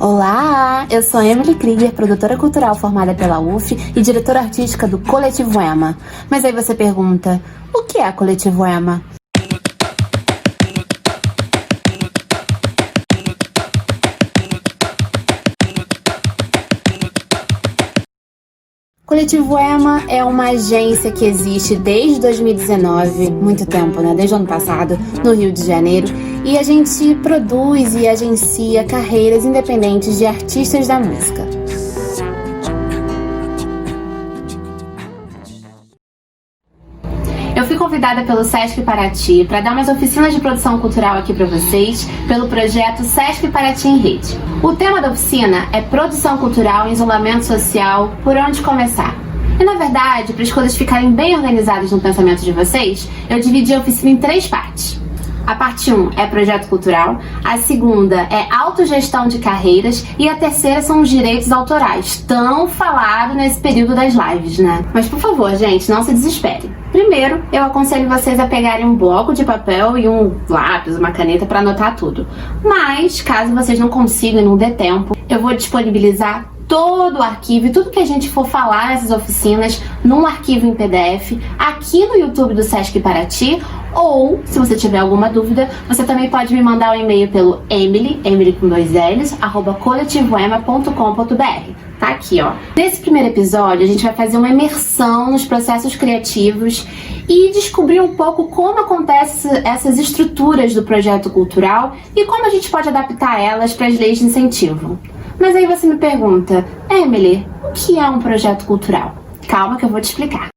Olá, eu sou Emily Krieger, produtora cultural formada pela UF e diretora artística do Coletivo EMA. Mas aí você pergunta, o que é Coletivo EMA? Coletivo EMA é uma agência que existe desde 2019, muito tempo, né? Desde o ano passado, no Rio de Janeiro. E a gente produz e agencia carreiras independentes de artistas da música. Eu fui convidada pelo Sesc Paraty para dar umas oficinas de produção cultural aqui para vocês, pelo projeto Sesc Paraty em Rede. O tema da oficina é produção cultural em isolamento social, por onde começar? E na verdade, para as coisas ficarem bem organizadas no pensamento de vocês, eu dividi a oficina em 3 partes. A parte 1 é projeto cultural, a segunda é autogestão de carreiras e a terceira são os direitos autorais, tão falado nesse período das lives, né? Mas por favor, gente, não se desesperem. Primeiro, eu aconselho vocês a pegarem um bloco de papel e um lápis, uma caneta para anotar tudo. Mas, caso vocês não consigam e não dê tempo, eu vou disponibilizar todo o arquivo e tudo que a gente for falar nessas oficinas num arquivo em PDF aqui no YouTube do Sesc Paraty, ou, se você tiver alguma dúvida, você também pode me mandar um e-mail pelo Emily com 2 L's, @coletivoema.com.br. Tá aqui, ó. Nesse primeiro episódio, a gente vai fazer uma imersão nos processos criativos e descobrir um pouco como acontecem essas estruturas do projeto cultural e como a gente pode adaptar elas para as leis de incentivo. Mas aí você me pergunta, Emily, o que é um projeto cultural? Calma que eu vou te explicar.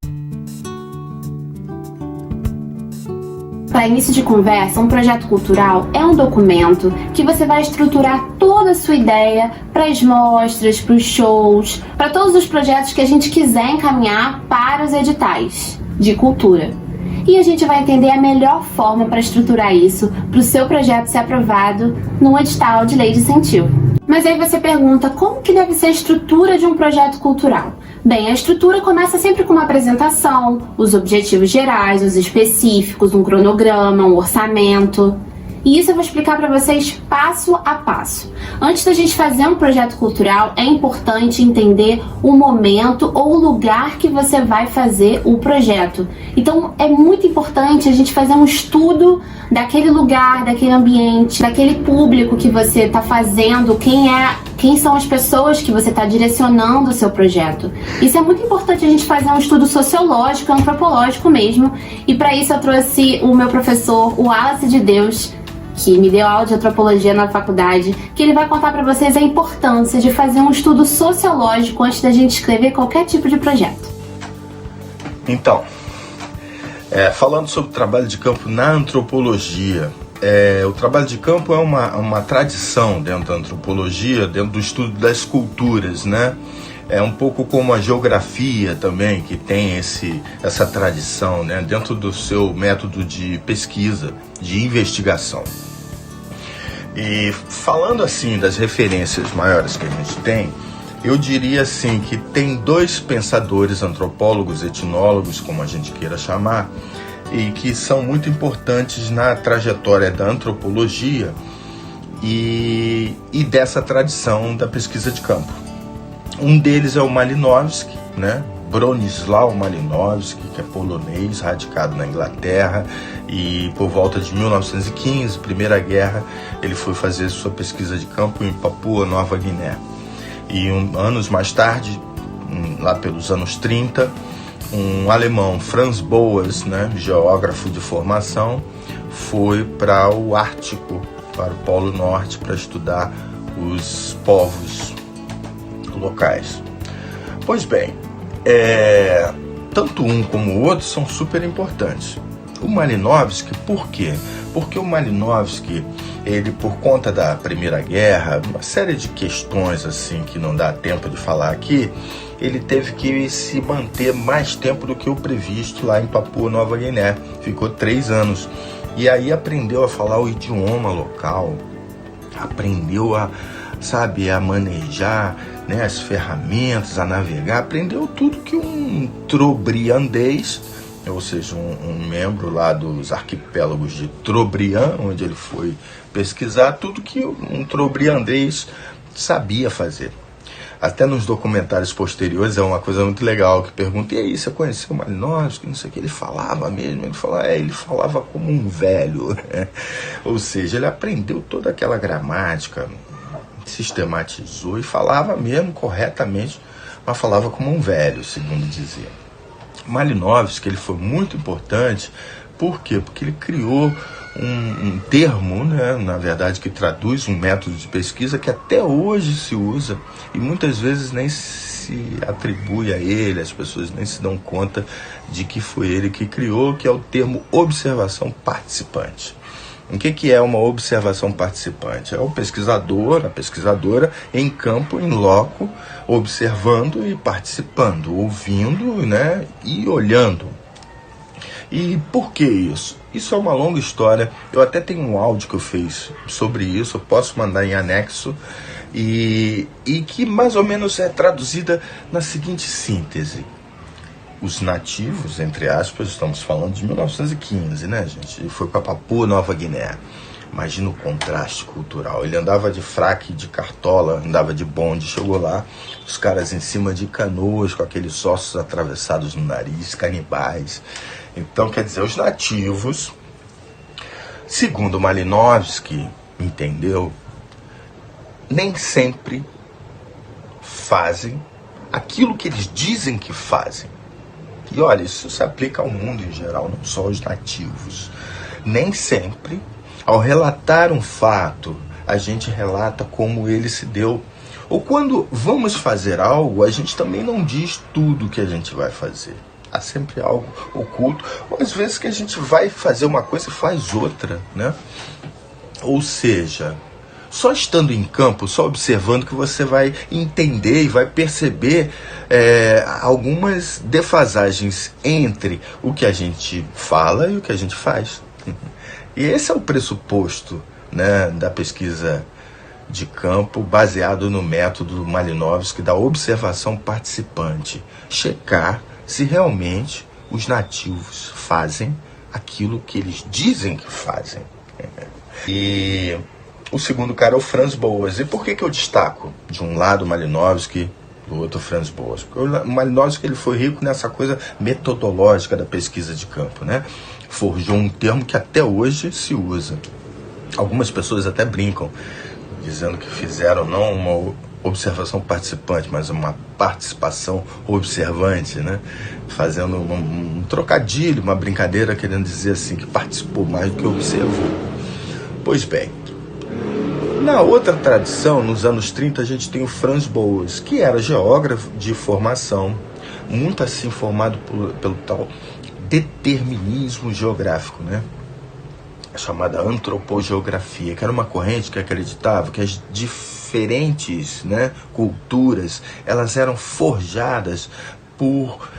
Para início de conversa, um projeto cultural é um documento que você vai estruturar toda a sua ideia para as mostras, para os shows, para todos os projetos que a gente quiser encaminhar para os editais de cultura. E a gente vai entender a melhor forma para estruturar isso para o seu projeto ser aprovado num edital de lei de incentivo. Mas aí você pergunta, como que deve ser a estrutura de um projeto cultural? Bem, a estrutura começa sempre com uma apresentação, os objetivos gerais, os específicos, um cronograma, um orçamento. E isso eu vou explicar para vocês passo a passo. Antes da gente fazer um projeto cultural, é importante entender o momento ou o lugar que você vai fazer o projeto. Então, é muito importante a gente fazer um estudo daquele lugar, daquele ambiente, daquele público que você está fazendo, quem são as pessoas que você está direcionando o seu projeto. Isso é muito importante a gente fazer um estudo sociológico, antropológico mesmo. E para isso eu trouxe o meu professor, o Wallace de Deus, que me deu aula de antropologia na faculdade, que ele vai contar para vocês a importância de fazer um estudo sociológico antes da gente escrever qualquer tipo de projeto. Então, falando sobre o trabalho de campo na antropologia, o trabalho de campo é uma tradição dentro da antropologia, dentro do estudo das culturas, né? É um pouco como a geografia também, que tem essa tradição, né? Dentro do seu método de pesquisa, de investigação. E falando assim das referências maiores que a gente tem, eu diria assim que tem 2 pensadores, antropólogos, etnólogos, como a gente queira chamar, e que são muito importantes na trajetória da antropologia e dessa tradição da pesquisa de campo. Um deles é o Malinowski, né? Bronisław Malinowski, que é polonês, radicado na Inglaterra, e por volta de 1915, Primeira Guerra, ele foi fazer sua pesquisa de campo em Papua Nova Guiné. E anos mais tarde, lá pelos anos 30, um alemão, Franz Boas, né, geógrafo de formação, foi para o Ártico, para o Polo Norte, para estudar os povos locais. Pois bem, tanto um como o outro são super importantes. O Malinowski, por quê? Porque o Malinowski, ele, por conta da Primeira Guerra, uma série de questões assim que não dá tempo de falar aqui, ele teve que se manter mais tempo do que o previsto lá em Papua Nova Guiné. Ficou 3 anos. E aí aprendeu a falar o idioma local, aprendeu a manejar, né, as ferramentas, a navegar, aprendeu tudo que um trobriandês, ou seja, um membro lá dos arquipélagos de Trobriand, onde ele foi pesquisar, tudo que um trobriandês sabia fazer. Até nos documentários posteriores é uma coisa muito legal, que pergunta, e aí, você conheceu o Malinowski? Não sei o que, ele falava mesmo, ele falava como um velho, ou seja, ele aprendeu toda aquela gramática, sistematizou e falava mesmo corretamente, mas falava como um velho, segundo dizia. Malinowski, ele foi muito importante, por quê? Porque ele criou um termo, né, na verdade, que traduz um método de pesquisa que até hoje se usa e muitas vezes nem se atribui a ele, as pessoas nem se dão conta de que foi ele que criou, que é o termo observação participante. O que é uma observação participante? É o pesquisador, a pesquisadora em campo, em loco, observando e participando, ouvindo, né, e olhando. E por que isso? Isso é uma longa história. Eu até tenho um áudio que eu fiz sobre isso, eu posso mandar em anexo, e que mais ou menos é traduzida na seguinte síntese. Os nativos, entre aspas, estamos falando de 1915, né, gente? Ele foi para Papua Nova Guiné. Imagina o contraste cultural. Ele andava de fraque, de cartola, andava de bonde, chegou lá, os caras em cima de canoas, com aqueles ossos atravessados no nariz, canibais. Então, quer dizer, os nativos, segundo Malinowski entendeu, nem sempre fazem aquilo que eles dizem que fazem. E olha, isso se aplica ao mundo em geral, não só aos nativos. Nem sempre, ao relatar um fato, a gente relata como ele se deu. Ou quando vamos fazer algo, a gente também não diz tudo que a gente vai fazer. Há sempre algo oculto, ou às vezes que a gente vai fazer uma coisa e faz outra, né? Ou seja, só estando em campo, só observando, que você vai entender e vai perceber algumas defasagens entre o que a gente fala e o que a gente faz. E esse é o pressuposto, né, da pesquisa de campo, baseado no método Malinowski da observação participante. Checar se realmente os nativos fazem aquilo que eles dizem que fazem. E o segundo cara é o Franz Boas. E por que eu destaco de um lado Malinowski, do outro Franz Boas? Porque o Malinowski, ele foi rico nessa coisa metodológica da pesquisa de campo, né? Forjou um termo que até hoje se usa. Algumas pessoas até brincam, dizendo que fizeram não uma observação participante, mas uma participação observante, né? Fazendo um trocadilho, uma brincadeira, querendo dizer assim, que participou mais do que observou. Pois bem, na outra tradição, nos anos 30, a gente tem o Franz Boas, que era geógrafo de formação, muito assim formado pelo tal determinismo geográfico, né? A chamada antropogeografia, que era uma corrente que acreditava que as diferentes, né, culturas, elas eram forjadas por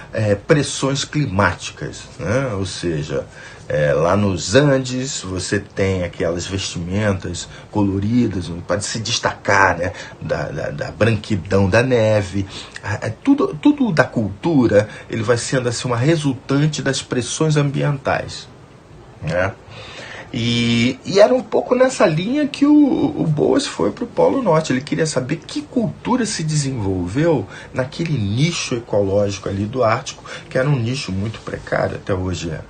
pressões climáticas, né? Ou seja, lá nos Andes você tem aquelas vestimentas coloridas para se destacar, né, da branquidão da neve. Tudo da cultura, ele vai sendo assim uma resultante das pressões ambientais, né? E era um pouco nessa linha que o Boas foi para o Polo Norte. Ele queria saber que cultura se desenvolveu naquele nicho ecológico ali do Ártico, que era um nicho muito precário, até hoje é.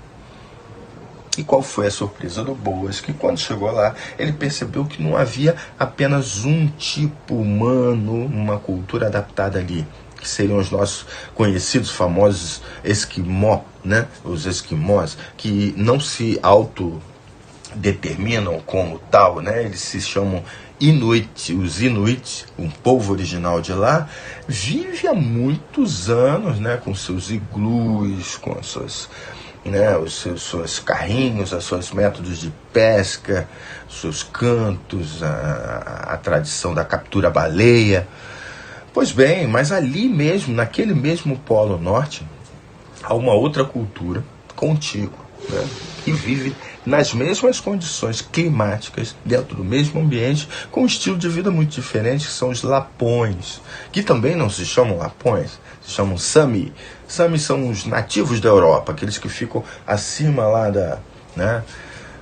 E qual foi a surpresa do Boas? Que quando chegou lá, ele percebeu que não havia apenas um tipo humano, uma cultura adaptada ali, que seriam os nossos conhecidos, famosos esquimó, né? Os esquimós, que não se autodeterminam como tal, né? Eles se chamam Inuit. Os Inuit, um povo original de lá, vive há muitos anos, né? Com seus iglus, com as suas, né, os seus carrinhos, os seus métodos de pesca, seus cantos, a tradição da captura baleia. Pois bem, mas ali mesmo, naquele mesmo Polo Norte, há uma outra cultura contígua, né, que vive nas mesmas condições climáticas, dentro do mesmo ambiente, com um estilo de vida muito diferente, que são os lapões, que também não se chamam lapões, se chamam Sami. Sami são os nativos da Europa, aqueles que ficam acima lá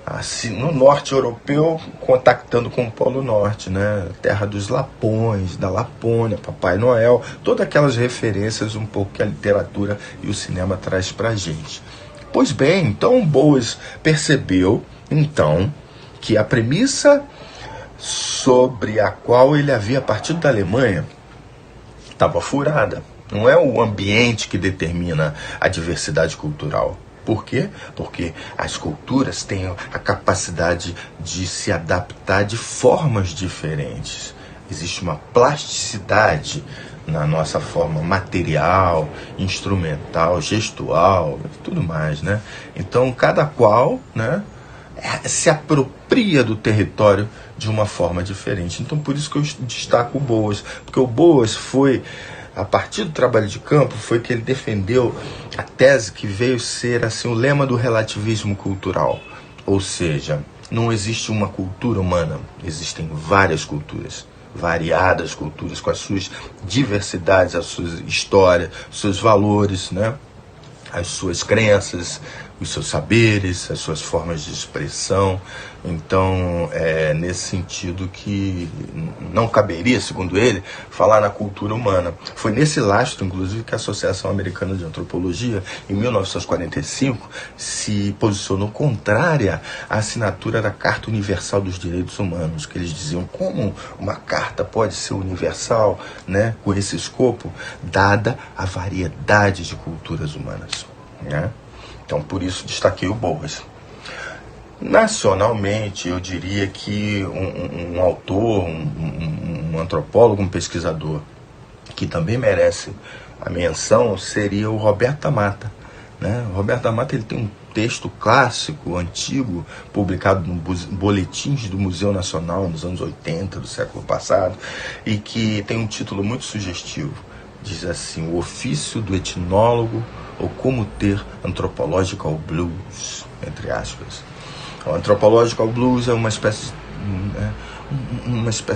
assim, no norte europeu, contactando com o Polo Norte, né? Terra dos Lapões, da Lapônia, Papai Noel, todas aquelas referências um pouco que a literatura e o cinema traz pra gente. Pois bem, então Boas percebeu, então, que a premissa sobre a qual ele havia partido da Alemanha estava furada. Não é o ambiente que determina a diversidade cultural. Por quê? Porque as culturas têm a capacidade de se adaptar de formas diferentes. Existe uma plasticidade na nossa forma material, instrumental, gestual, tudo mais, né? Então, cada qual, né, se apropria do território de uma forma diferente. Então, por isso que eu destaco o Boas, porque o Boas foi, a partir do trabalho de campo, foi que ele defendeu a tese que veio ser assim, o lema do relativismo cultural. Ou seja, não existe uma cultura humana, existem várias culturas, variadas culturas, com as suas diversidades, as suas histórias, os seus valores, né? As suas crenças, os seus saberes, as suas formas de expressão. Então, é nesse sentido que não caberia, segundo ele, falar na cultura humana. Foi nesse lastro, inclusive, que a Associação Americana de Antropologia, em 1945, se posicionou contrária à assinatura da Carta Universal dos Direitos Humanos, que eles diziam como uma carta pode ser universal, né, com esse escopo, dada a variedade de culturas humanas, né? Então, por isso, destaquei o Boas. Nacionalmente, eu diria que um autor, um antropólogo, um pesquisador, que também merece a menção, seria o Roberto da Mata, né? O Roberto da Mata, ele tem um texto clássico, antigo, publicado no Boletins do Museu Nacional, nos anos 80 do século passado, e que tem um título muito sugestivo. Diz assim: o ofício do etnólogo, ou como ter anthropological blues, entre aspas. O anthropological blues é uma espécie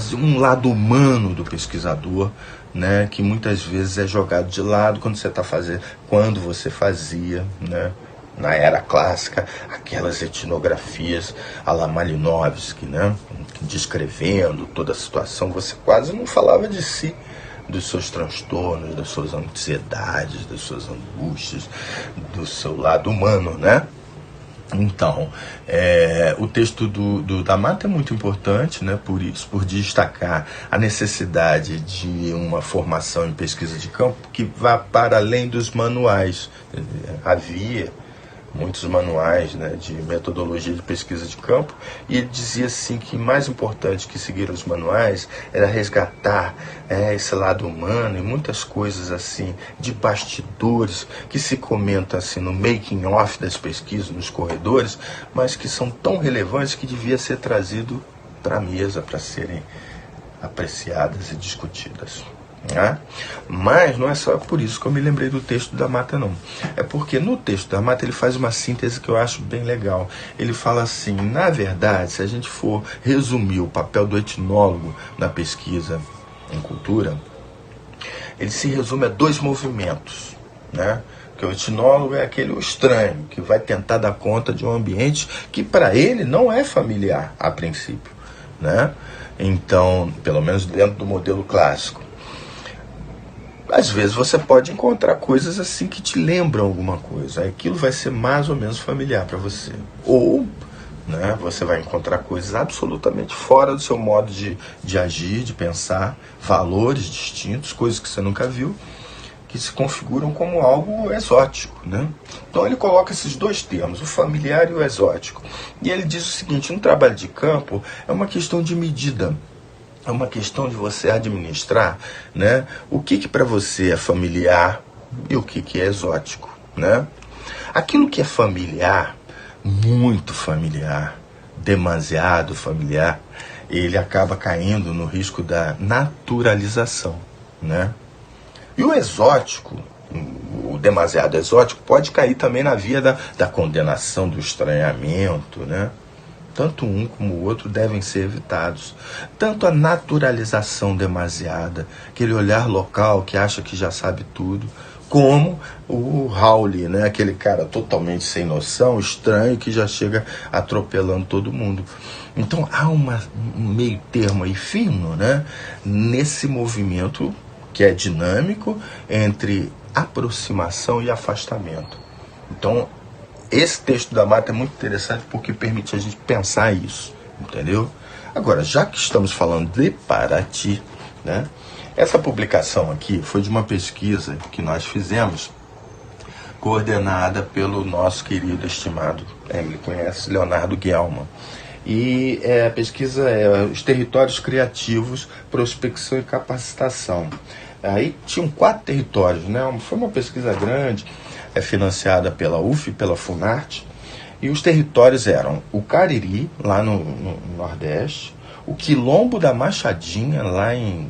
de um lado humano do pesquisador, né, que muitas vezes é jogado de lado quando você fazia, né, na era clássica, aquelas etnografias à la Malinowski, né, descrevendo toda a situação. Você quase não falava de si, dos seus transtornos, das suas ansiedades, das suas angústias, do seu lado humano, né? Então, o texto da Mata é muito importante, né? Por isso, por destacar a necessidade de uma formação em pesquisa de campo que vá para além dos manuais. Havia muitos manuais, né, de metodologia de pesquisa de campo, e ele dizia assim que mais importante que seguir os manuais era resgatar esse lado humano e muitas coisas assim de bastidores que se comentam assim no making off das pesquisas, nos corredores, mas que são tão relevantes que devia ser trazido para a mesa para serem apreciadas e discutidas. Né? Mas não é só por isso que eu me lembrei do texto da Mata, não. É porque no texto da Mata ele faz uma síntese que eu acho bem legal. Ele fala assim: na verdade, se a gente for resumir o papel do etnólogo na pesquisa em cultura, ele se resume a dois movimentos, né? Porque o etnólogo é aquele estranho que vai tentar dar conta de um ambiente que para ele não é familiar a princípio, né? Então, pelo menos dentro do modelo clássico, às vezes você pode encontrar coisas assim que te lembram alguma coisa. Aquilo vai ser mais ou menos familiar para você. Ou, né, você vai encontrar coisas absolutamente fora do seu modo de agir, de pensar, valores distintos, coisas que você nunca viu, que se configuram como algo exótico, né? Então ele coloca esses dois termos, o familiar e o exótico. E ele diz o seguinte: um trabalho de campo é uma questão de medida. É uma questão de você administrar, né, o que para você é familiar e o que é exótico, né? Aquilo que é familiar, muito familiar, demasiado familiar, ele acaba caindo no risco da naturalização, né? E o exótico, o demasiado exótico, pode cair também na via da condenação, do estranhamento, né? Tanto um como o outro devem ser evitados. Tanto a naturalização demasiada, aquele olhar local que acha que já sabe tudo, como o Howley, né? Aquele cara totalmente sem noção, estranho, que já chega atropelando todo mundo. Então há um meio termo aí fino, né? Nesse movimento que é dinâmico entre aproximação e afastamento. Então esse texto da Marta é muito interessante porque permite a gente pensar isso, entendeu? Agora, já que estamos falando de Paraty, né? Essa publicação aqui foi de uma pesquisa que nós fizemos, coordenada pelo nosso querido, estimado, ele conhece, Leonardo Guelman. E a pesquisa é os territórios criativos, prospecção e capacitação. Aí tinham 4 territórios, né? Foi uma pesquisa grande, financiada pela UF, pela Funarte, e os territórios eram o Cariri, lá no Nordeste, o Quilombo da Machadinha, lá em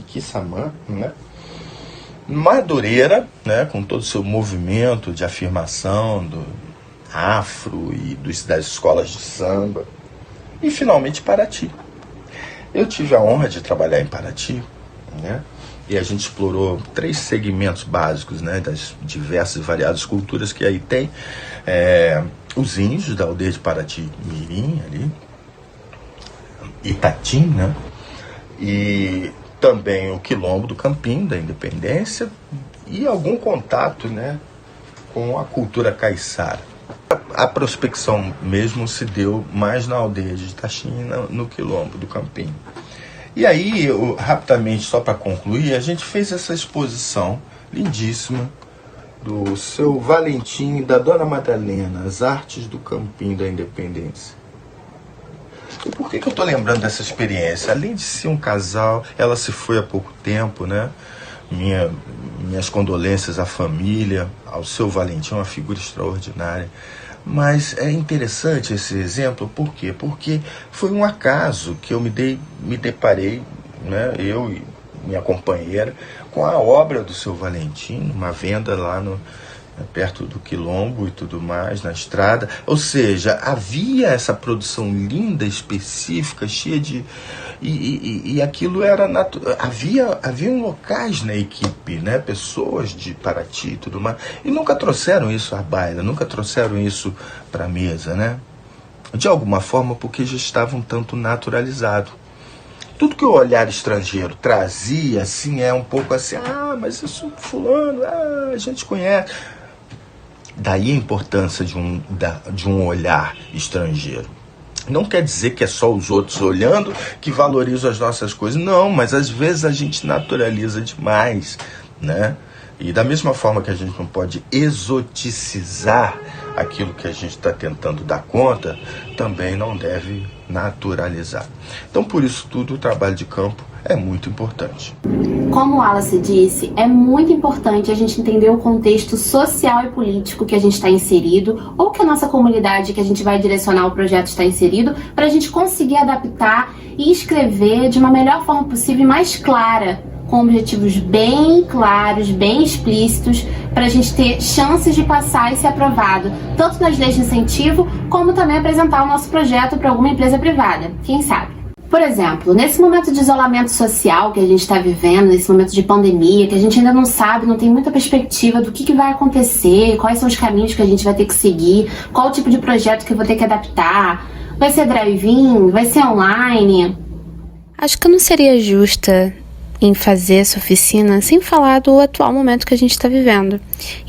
Quissamã, né? Madureira, né, com todo o seu movimento de afirmação do afro e das escolas de samba, e finalmente Paraty. Eu tive a honra de trabalhar em Paraty, né, e a gente explorou 3 segmentos básicos, né, das diversas e variadas culturas que aí tem. Os índios da aldeia de Paraty Mirim, ali, Itatim, né, e também o Quilombo do Campinho, da Independência, e algum contato, né, com a cultura caiçara. A prospecção mesmo se deu mais na aldeia de Itatim, no Quilombo do Campinho. E aí, rapidamente, só para concluir, a gente fez essa exposição lindíssima do seu Valentim e da Dona Madalena, As Artes do Campinho da Independência. E por que eu estou lembrando dessa experiência? Além de ser um casal, ela se foi há pouco tempo, né? Minhas condolências à família, ao seu Valentim, uma figura extraordinária. Mas é interessante esse exemplo, por quê? Porque foi um acaso que eu me deparei, né? Eu e minha companheira, com a obra do seu Valentim, uma venda lá perto do Quilombo e tudo mais, na estrada. Ou seja, havia essa produção linda, específica, cheia de... E aquilo era natural. Havia locais na equipe, né? Pessoas de Paraty e tudo mais. E nunca trouxeram isso à baila, nunca trouxeram isso para a mesa, né? De alguma forma, porque já estava um tanto naturalizado. Tudo que o olhar estrangeiro trazia, assim, é um pouco assim, mas isso fulano, a gente conhece. Daí a importância de um olhar estrangeiro. Não quer dizer que é só os outros olhando que valorizam as nossas coisas. Não, mas às vezes a gente naturaliza demais, né? E da mesma forma que a gente não pode exoticizar aquilo que a gente está tentando dar conta, também não deve naturalizar. Então, por isso tudo, o trabalho de campo é muito importante. Como o Wallace disse, é muito importante a gente entender o contexto social e político que a gente está inserido, ou que a nossa comunidade que a gente vai direcionar o projeto está inserido, para a gente conseguir adaptar e escrever de uma melhor forma possível e mais clara, com objetivos bem claros, bem explícitos, para a gente ter chances de passar e ser aprovado, tanto nas leis de incentivo, como também apresentar o nosso projeto para alguma empresa privada, quem sabe. Por exemplo, nesse momento de isolamento social que a gente está vivendo, nesse momento de pandemia, que a gente ainda não sabe, não tem muita perspectiva do que vai acontecer, quais são os caminhos que a gente vai ter que seguir, qual o tipo de projeto que eu vou ter que adaptar, vai ser drive-in, vai ser online. Acho que eu não seria justa em fazer essa oficina sem falar do atual momento que a gente está vivendo.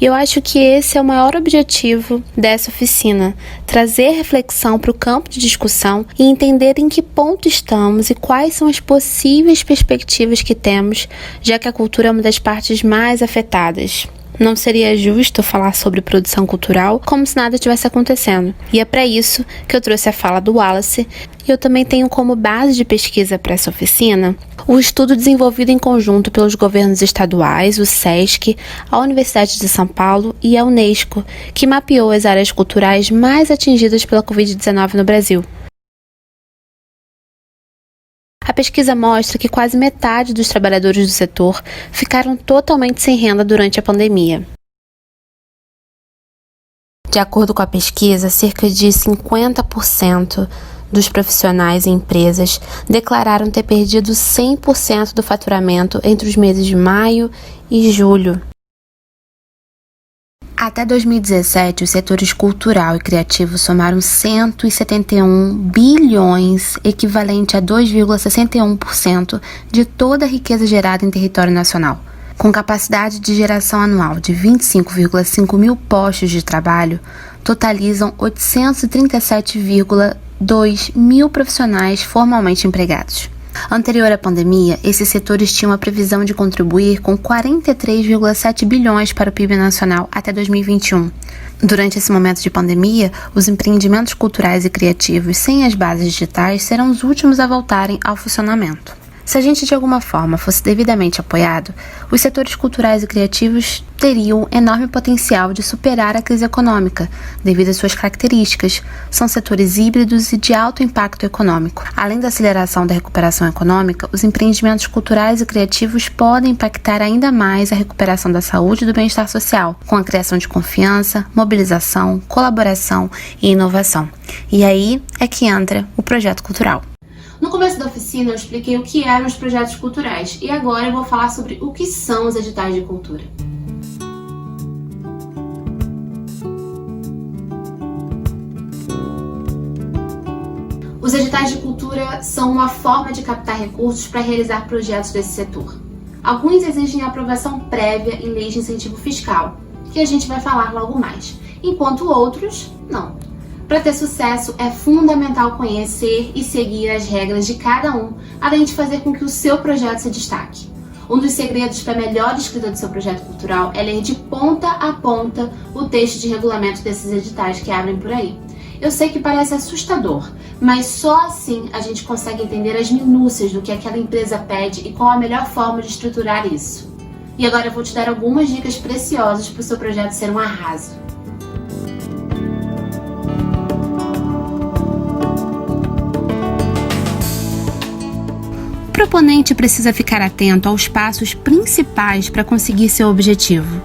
E eu acho que esse é o maior objetivo dessa oficina, trazer reflexão para o campo de discussão e entender em que ponto estamos e quais são as possíveis perspectivas que temos, já que a cultura é uma das partes mais afetadas. Não seria justo falar sobre produção cultural como se nada tivesse acontecendo. E é para isso que eu trouxe a fala do Wallace, e eu também tenho como base de pesquisa para essa oficina o estudo desenvolvido em conjunto pelos governos estaduais, o SESC, a Universidade de São Paulo e a Unesco, que mapeou as áreas culturais mais atingidas pela Covid-19 no Brasil. A pesquisa mostra que quase metade dos trabalhadores do setor ficaram totalmente sem renda durante a pandemia. De acordo com a pesquisa, cerca de 50% dos profissionais e empresas declararam ter perdido 100% do faturamento entre os meses de maio e julho. Até 2017, os setores cultural e criativo somaram 171 bilhões, equivalente a 2,61% de toda a riqueza gerada em território nacional. Com capacidade de geração anual de 25,5 mil postos de trabalho, totalizam 837,2 mil profissionais formalmente empregados. Anterior à pandemia, esses setores tinham a previsão de contribuir com 43,7 bilhões para o PIB nacional até 2021. Durante esse momento de pandemia, os empreendimentos culturais e criativos sem as bases digitais serão os últimos a voltarem ao funcionamento. Se a gente de alguma forma fosse devidamente apoiado, os setores culturais e criativos teriam enorme potencial de superar a crise econômica, devido às suas características. São setores híbridos e de alto impacto econômico. Além da aceleração da recuperação econômica, os empreendimentos culturais e criativos podem impactar ainda mais a recuperação da saúde e do bem-estar social, com a criação de confiança, mobilização, colaboração e inovação. E aí é que entra o projeto cultural. No começo da oficina eu expliquei o que eram os projetos culturais e agora eu vou falar sobre o que são os editais de cultura. Os editais de cultura são uma forma de captar recursos para realizar projetos desse setor. Alguns exigem aprovação prévia em leis de incentivo fiscal, que a gente vai falar logo mais, enquanto outros não. Para ter sucesso, é fundamental conhecer e seguir as regras de cada um, além de fazer com que o seu projeto se destaque. Um dos segredos para a melhor escrita do seu projeto cultural é ler de ponta a ponta o texto de regulamento desses editais que abrem por aí. Eu sei que parece assustador, mas só assim a gente consegue entender as minúcias do que aquela empresa pede e qual a melhor forma de estruturar isso. E agora eu vou te dar algumas dicas preciosas para o seu projeto ser um arraso. O proponente precisa ficar atento aos passos principais para conseguir seu objetivo.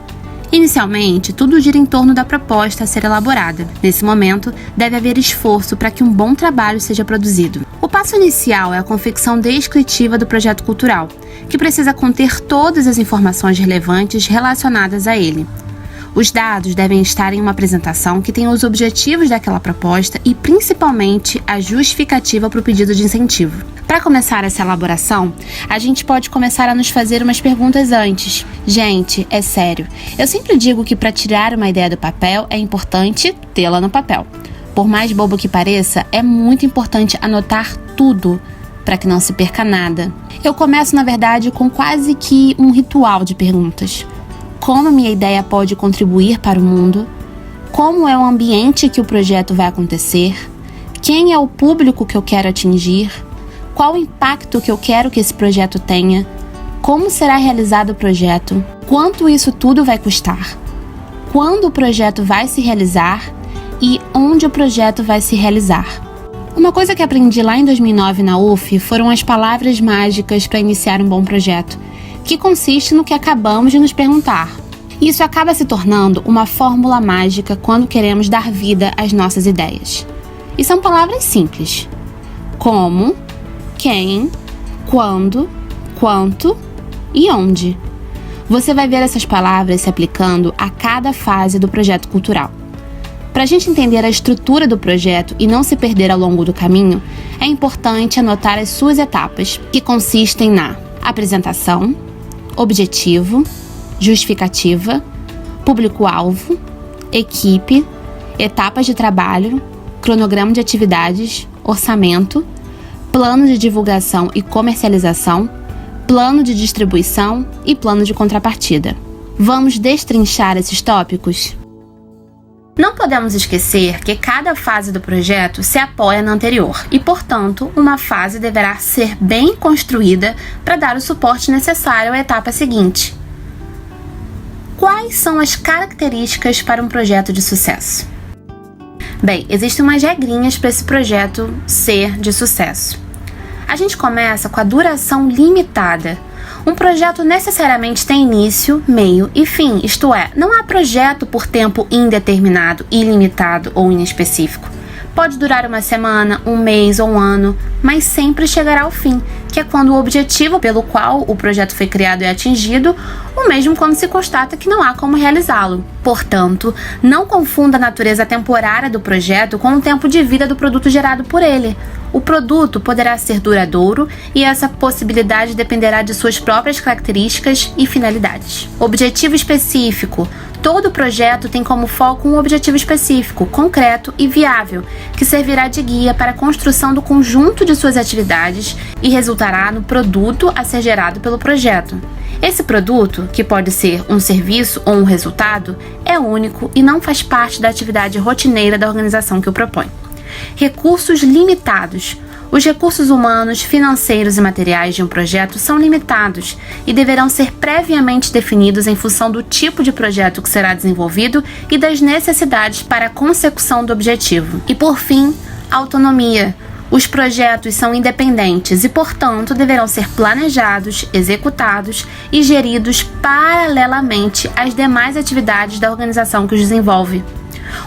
Inicialmente, tudo gira em torno da proposta a ser elaborada. Nesse momento, deve haver esforço para que um bom trabalho seja produzido. O passo inicial é a confecção descritiva do projeto cultural, que precisa conter todas as informações relevantes relacionadas a ele. Os dados devem estar em uma apresentação que tenha os objetivos daquela proposta e, principalmente, a justificativa para o pedido de incentivo. Para começar essa elaboração, a gente pode começar a nos fazer umas perguntas antes. Gente, é sério, eu sempre digo que para tirar uma ideia do papel é importante tê-la no papel. Por mais bobo que pareça, é muito importante anotar tudo para que não se perca nada. Eu começo, na verdade, com quase que um ritual de perguntas. Como minha ideia pode contribuir para o mundo? Como é o ambiente que o projeto vai acontecer? Quem é o público que eu quero atingir? Qual o impacto que eu quero que esse projeto tenha? Como será realizado o projeto? Quanto isso tudo vai custar? Quando o projeto vai se realizar? E onde o projeto vai se realizar? Uma coisa que aprendi lá em 2009 na UF foram as palavras mágicas para iniciar um bom projeto, que consiste no que acabamos de nos perguntar. Isso acaba se tornando uma fórmula mágica quando queremos dar vida às nossas ideias. E são palavras simples: como, quem, quando, quanto e onde. Você vai ver essas palavras se aplicando a cada fase do projeto cultural. Para a gente entender a estrutura do projeto e não se perder ao longo do caminho, é importante anotar as suas etapas, que consistem na apresentação, objetivo, justificativa, público-alvo, equipe, etapas de trabalho, cronograma de atividades, orçamento, plano de divulgação e comercialização, plano de distribuição e plano de contrapartida. Vamos destrinchar esses tópicos? Não podemos esquecer que cada fase do projeto se apoia na anterior e, portanto, uma fase deverá ser bem construída para dar o suporte necessário à etapa seguinte. Quais são as características para um projeto de sucesso? Bem, existem umas regrinhas para esse projeto ser de sucesso. A gente começa com a duração limitada. Um projeto necessariamente tem início, meio e fim, isto é, não há projeto por tempo indeterminado, ilimitado ou inespecífico. Pode durar uma semana, um mês ou um ano, mas sempre chegará ao fim, que é quando o objetivo pelo qual o projeto foi criado é atingido, ou mesmo quando se constata que não há como realizá-lo. Portanto, não confunda a natureza temporária do projeto com o tempo de vida do produto gerado por ele. O produto poderá ser duradouro e essa possibilidade dependerá de suas próprias características e finalidades. Objetivo específico. Todo projeto tem como foco um objetivo específico, concreto e viável, que servirá de guia para a construção do conjunto de suas atividades e resultará no produto a ser gerado pelo projeto. Esse produto, que pode ser um serviço ou um resultado, é único e não faz parte da atividade rotineira da organização que o propõe. Recursos limitados. Os recursos humanos, financeiros e materiais de um projeto são limitados e deverão ser previamente definidos em função do tipo de projeto que será desenvolvido e das necessidades para a consecução do objetivo. E por fim, autonomia. Os projetos são independentes e, portanto, deverão ser planejados, executados e geridos paralelamente às demais atividades da organização que os desenvolve.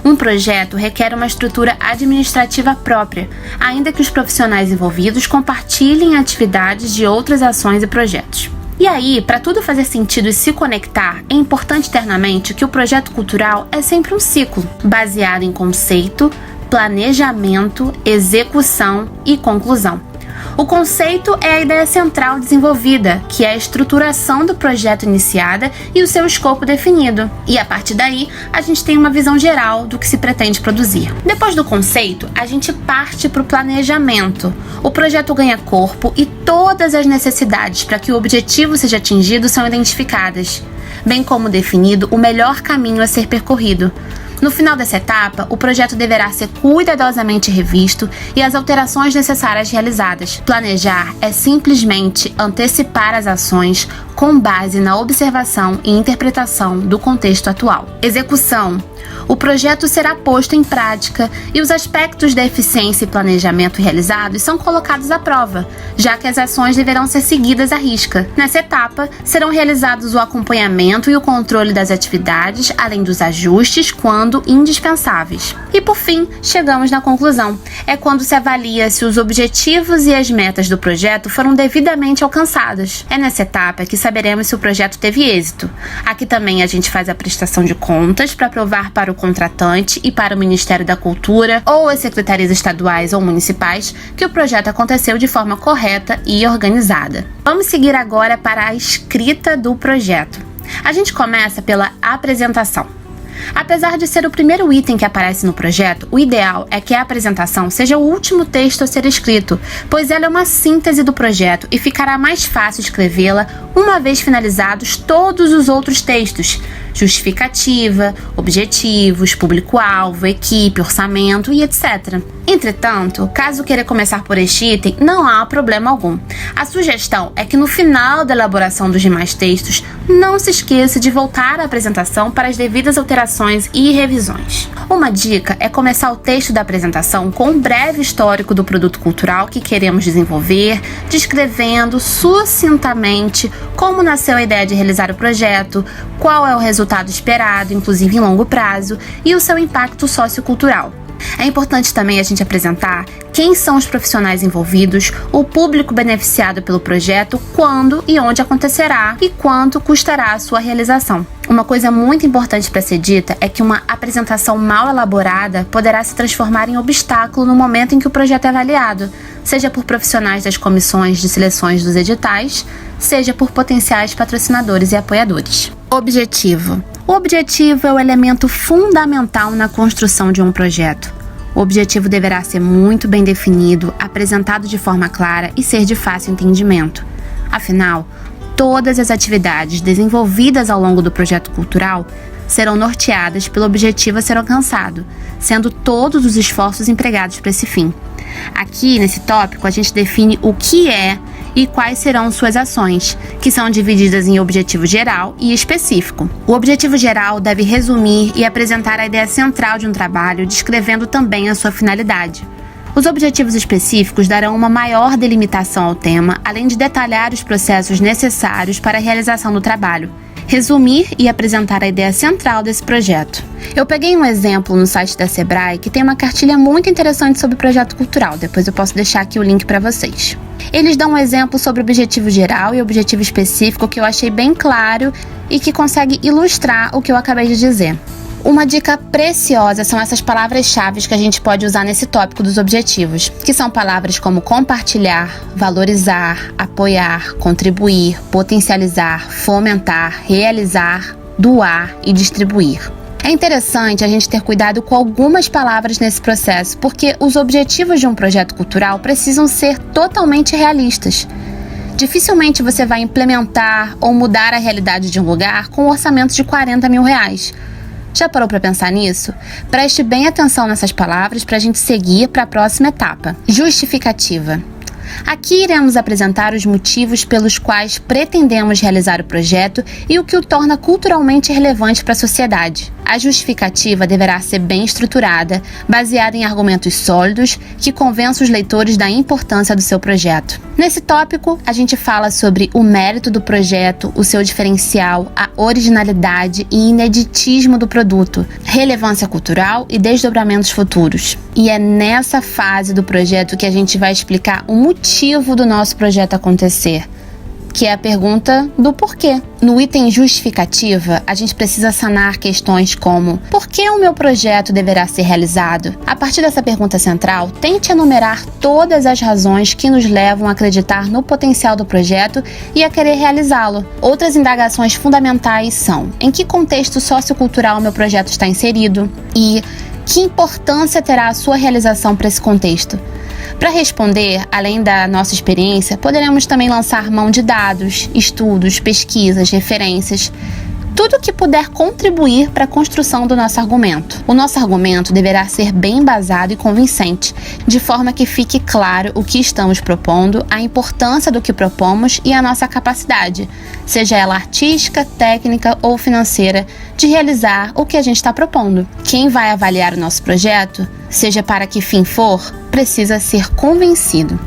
Um projeto requer uma estrutura administrativa própria, ainda que os profissionais envolvidos compartilhem atividades de outras ações e projetos. E aí, para tudo fazer sentido e se conectar, é importante internamente que o projeto cultural é sempre um ciclo, baseado em conceito, planejamento, execução e conclusão. O conceito é a ideia central desenvolvida, que é a estruturação do projeto iniciada e o seu escopo definido. E a partir daí, a gente tem uma visão geral do que se pretende produzir. Depois do conceito, a gente parte para o planejamento. O projeto ganha corpo e todas as necessidades para que o objetivo seja atingido são identificadas, bem como definido o melhor caminho a ser percorrido. No final dessa etapa, o projeto deverá ser cuidadosamente revisto e as alterações necessárias realizadas. Planejar é simplesmente antecipar as ações com base na observação e interpretação do contexto atual. Execução. O projeto será posto em prática e os aspectos da eficiência e planejamento realizados são colocados à prova, já que as ações deverão ser seguidas à risca. Nessa etapa, serão realizados o acompanhamento e o controle das atividades, além dos ajustes, quando indispensáveis. E por fim, chegamos na conclusão. É quando se avalia se os objetivos e as metas do projeto foram devidamente alcançados. É nessa etapa que saberemos se o projeto teve êxito. Aqui também a gente faz a prestação de contas para provar para o contratante e para o Ministério da Cultura ou as secretarias estaduais ou municipais que o projeto aconteceu de forma correta e organizada. Vamos seguir agora para a escrita do projeto. A gente começa pela apresentação. Apesar de ser o primeiro item que aparece no projeto, o ideal é que a apresentação seja o último texto a ser escrito, pois ela é uma síntese do projeto e ficará mais fácil escrevê-la uma vez finalizados todos os outros textos, justificativa, objetivos, público-alvo, equipe, orçamento e etc. Entretanto, caso queira começar por este item, não há problema algum. A sugestão é que no final da elaboração dos demais textos, não se esqueça de voltar à apresentação para as devidas alterações e revisões. Uma dica é começar o texto da apresentação com um breve histórico do produto cultural que queremos desenvolver, descrevendo sucintamente como nasceu a ideia de realizar o projeto, qual é o resultado esperado, inclusive em longo prazo, e o seu impacto sociocultural. É importante também a gente apresentar quem são os profissionais envolvidos, o público beneficiado pelo projeto, quando e onde acontecerá e quanto custará a sua realização. Uma coisa muito importante para ser dita é que uma apresentação mal elaborada poderá se transformar em obstáculo no momento em que o projeto é avaliado, seja por profissionais das comissões de seleções dos editais, seja por potenciais patrocinadores e apoiadores. Objetivo. O objetivo é o elemento fundamental na construção de um projeto. O objetivo deverá ser muito bem definido, apresentado de forma clara e ser de fácil entendimento. Afinal, todas as atividades desenvolvidas ao longo do projeto cultural serão norteadas pelo objetivo a ser alcançado, sendo todos os esforços empregados para esse fim. Aqui, nesse tópico, a gente define o que é e quais serão suas ações, que são divididas em objetivo geral e específico. O objetivo geral deve resumir e apresentar a ideia central de um trabalho, descrevendo também a sua finalidade. Os objetivos específicos darão uma maior delimitação ao tema, além de detalhar os processos necessários para a realização do trabalho. resumir e apresentar a ideia central desse projeto. Eu peguei um exemplo no site da Sebrae que tem uma cartilha muito interessante sobre projeto cultural, depois eu posso deixar aqui o link para vocês. Eles dão um exemplo sobre objetivo geral e objetivo específico que eu achei bem claro e que consegue ilustrar o que eu acabei de dizer. Uma dica preciosa são essas palavras-chave que a gente pode usar nesse tópico dos objetivos, que são palavras como compartilhar, valorizar, apoiar, contribuir, potencializar, fomentar, realizar, doar e distribuir. É interessante a gente ter cuidado com algumas palavras nesse processo, porque os objetivos de um projeto cultural precisam ser totalmente realistas. Dificilmente você vai implementar ou mudar a realidade de um lugar com um orçamento de R$40 mil. Já parou para pensar nisso? Preste bem atenção nessas palavras para a gente seguir para a próxima etapa. Justificativa. Aqui iremos apresentar os motivos pelos quais pretendemos realizar o projeto e o que o torna culturalmente relevante para a sociedade. A justificativa deverá ser bem estruturada, baseada em argumentos sólidos que convençam os leitores da importância do seu projeto. Nesse tópico, a gente fala sobre o mérito do projeto, o seu diferencial, a originalidade e ineditismo do produto, relevância cultural e desdobramentos futuros. E é nessa fase do projeto que a gente vai explicar o motivo do nosso projeto acontecer, que é a pergunta do porquê. No item justificativa, a gente precisa sanar questões como: por que o meu projeto deverá ser realizado? A partir dessa pergunta central, tente enumerar todas as razões que nos levam a acreditar no potencial do projeto e a querer realizá-lo. Outras indagações fundamentais são: em que contexto sociocultural o meu projeto está inserido? E que importância terá a sua realização para esse contexto? Para responder, além da nossa experiência, poderemos também lançar mão de dados, estudos, pesquisas, referências, tudo que puder contribuir para a construção do nosso argumento. O nosso argumento deverá ser bem embasado e convincente, de forma que fique claro o que estamos propondo, a importância do que propomos e a nossa capacidade, seja ela artística, técnica ou financeira, de realizar o que a gente está propondo. Quem vai avaliar o nosso projeto, seja para que fim for, precisa ser convencido.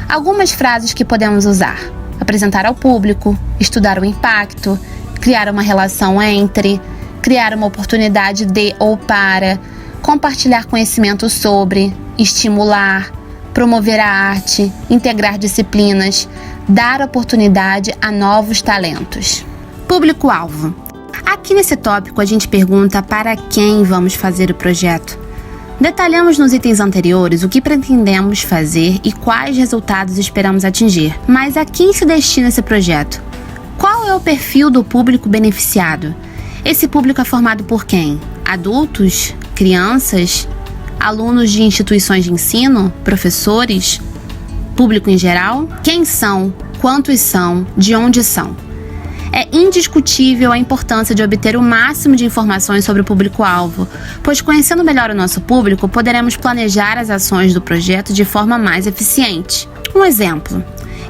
Algumas frases que podemos usar: apresentar ao público, estudar o impacto, criar uma relação entre, criar uma oportunidade de ou para, compartilhar conhecimento sobre, estimular, promover a arte, integrar disciplinas, dar oportunidade a novos talentos. Público-alvo. Aqui nesse tópico a gente pergunta para quem vamos fazer o projeto. Detalhamos nos itens anteriores o que pretendemos fazer e quais resultados esperamos atingir. Mas a quem se destina esse projeto? Qual é o perfil do público beneficiado? Esse público é formado por quem? Adultos? Crianças? Alunos de instituições de ensino? Professores? Público em geral? Quem são? Quantos são? De onde são? É indiscutível a importância de obter o máximo de informações sobre o público-alvo, pois conhecendo melhor o nosso público, poderemos planejar as ações do projeto de forma mais eficiente. Um exemplo: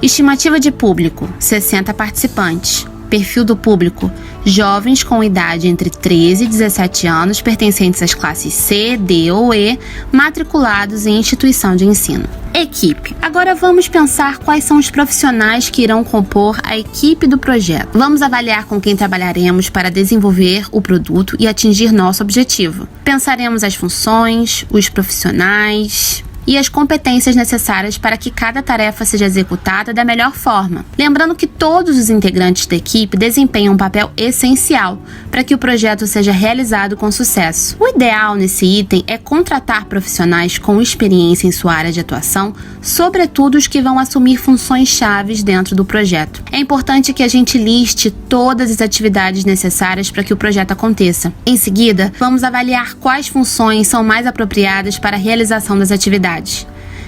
estimativa de público, 60 participantes. Perfil do público: jovens com idade entre 13 e 17 anos, pertencentes às classes C, D ou E, matriculados em instituição de ensino. Equipe. Agora vamos pensar quais são os profissionais que irão compor a equipe do projeto. Vamos avaliar com quem trabalharemos para desenvolver o produto e atingir nosso objetivo. Pensaremos as funções, os profissionais e as competências necessárias para que cada tarefa seja executada da melhor forma. Lembrando que todos os integrantes da equipe desempenham um papel essencial para que o projeto seja realizado com sucesso. O ideal nesse item é contratar profissionais com experiência em sua área de atuação, sobretudo os que vão assumir funções chaves dentro do projeto. É importante que a gente liste todas as atividades necessárias para que o projeto aconteça. Em seguida, vamos avaliar quais funções são mais apropriadas para a realização das atividades.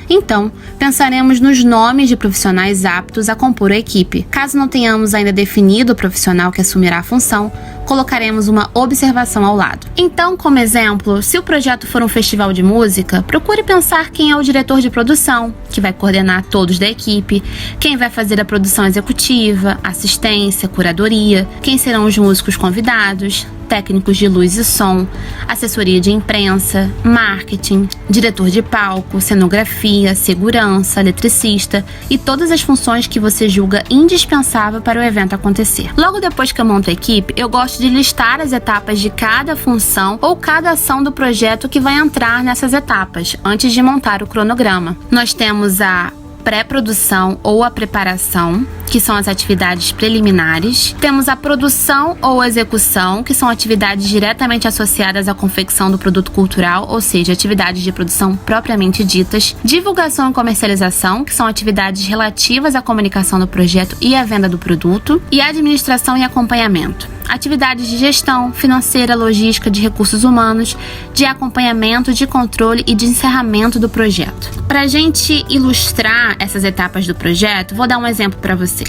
Então, pensaremos nos nomes de profissionais aptos a compor a equipe. Caso não tenhamos ainda definido o profissional que assumirá a função, colocaremos uma observação ao lado. Então, como exemplo, se o projeto for um festival de música, procure pensar quem é o diretor de produção, que vai coordenar todos da equipe, quem vai fazer a produção executiva, assistência, curadoria, quem serão os músicos convidados, técnicos de luz e som, assessoria de imprensa, marketing, diretor de palco, cenografia, segurança, eletricista e todas as funções que você julga indispensável para o evento acontecer. Logo depois que eu monto a equipe, eu gosto de listar as etapas de cada função ou cada ação do projeto que vai entrar nessas etapas, antes de montar o cronograma. Nós temos a pré-produção ou a preparação, que são as atividades preliminares. Temos a produção ou execução, que são atividades diretamente associadas à confecção do produto cultural, ou seja, atividades de produção propriamente ditas. Divulgação e comercialização, que são atividades relativas à comunicação do projeto e à venda do produto. E administração e acompanhamento, atividades de gestão financeira, logística, de recursos humanos, de acompanhamento, de controle e de encerramento do projeto. Para a gente ilustrar essas etapas do projeto, vou dar um exemplo para vocês.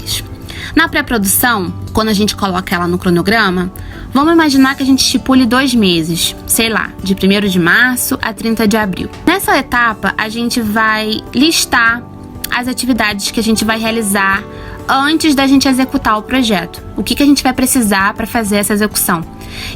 Na pré-produção, quando a gente coloca ela no cronograma, vamos imaginar que a gente estipule 2 meses, sei lá, de 1º de março a 30 de abril. Nessa etapa, a gente vai listar as atividades que a gente vai realizar antes da gente executar o projeto. O que a gente vai precisar para fazer essa execução.